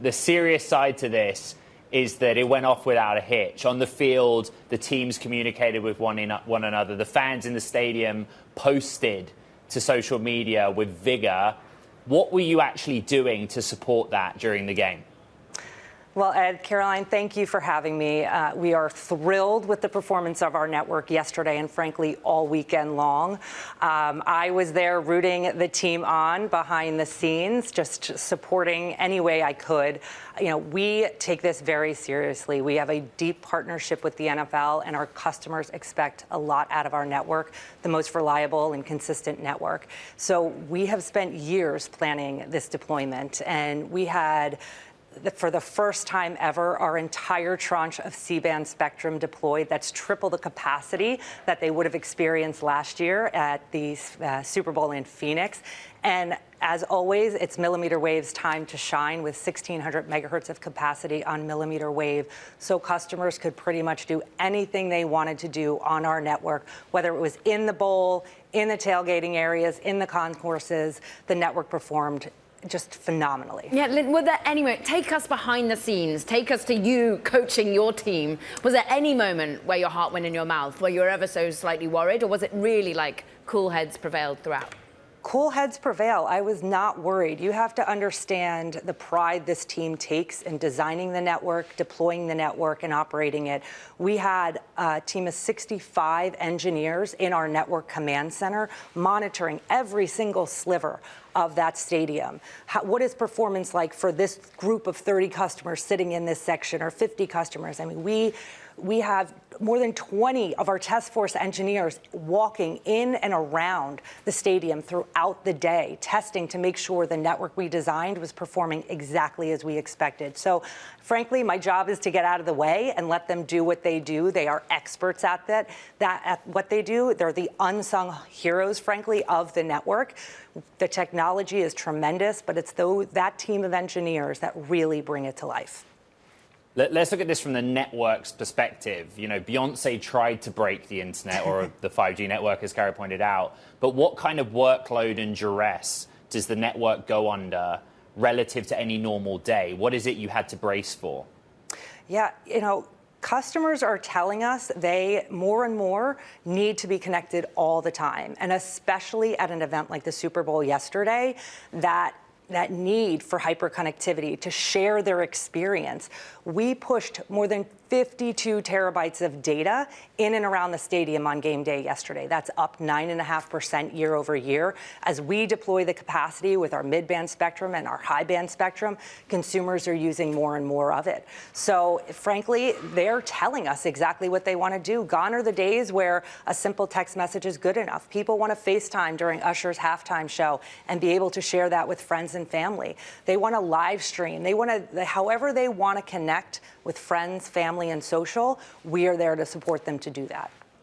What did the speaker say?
The serious side to this is that it went off without a hitch. On the field, the teams communicated with one another. The fans in the stadium posted to social media with vigor. What were you actually doing to support that during the game? Well, Ed, Caroline, thank you for having me. We are thrilled with the performance of our network yesterday and, frankly, all weekend long. I was there rooting the team on behind the scenes, just supporting any way I could. We take this very seriously. We have a deep partnership with the NFL, and our customers expect a lot out of our network, the most reliable and consistent network. So we have spent years planning this deployment, and we had, for the first time ever, our entire tranche of C-band spectrum deployed. That's triple the capacity that they would have experienced last year at the Super Bowl in Phoenix. And as always, it's millimeter wave's time to shine with 1,600 megahertz of capacity on millimeter wave. So customers could pretty much do anything they wanted to do on our network, whether it was in the bowl, in the tailgating areas, in the concourses. The network performed just phenomenally. Yeah, Lynn, were there any moment, take us behind the scenes, take us to you coaching your team. Was there any moment where your heart went in your mouth, where you were ever so slightly worried, or was it really like cool heads prevailed throughout? Cool heads prevail. I was not worried. You have to understand the pride this team takes in designing the network, deploying the network, and operating it. We had a team of 65 engineers in our network command center monitoring every single sliver of that stadium. What is performance like for this group of 30 customers sitting in this section, or 50 customers? I mean, we have more than 20 of our task force engineers walking in and around the stadium throughout the day, testing to make sure the network we designed was performing exactly as we expected. So, frankly, my job is to get out of the way and let them do what they do. They are experts at that. At what they do. They're the unsung heroes, frankly, of the network. The technology is tremendous, but it's that team of engineers that really bring it to life. Let's look at this from the network's perspective. Beyonce tried to break the internet, or the 5G network, as Kara pointed out. But what kind of workload and duress does the network go under relative to any normal day? What is it you had to brace for? Yeah, customers are telling us they more and more need to be connected all the time. And especially at an event like the Super Bowl yesterday, that need for hyperconnectivity to share their experience. We pushed more than 52 terabytes of data in and around the stadium on game day yesterday. That's up 9.5% year over year. As we deploy the capacity with our mid-band spectrum and our high-band spectrum, consumers are using more and more of it. So, frankly, they're telling us exactly what they want to do. Gone are the days where a simple text message is good enough. People want to FaceTime during Usher's halftime show and be able to share that with friends and family. They want to live stream. They want to, however they want to connect with friends, family, and social. We are there to support them to do that.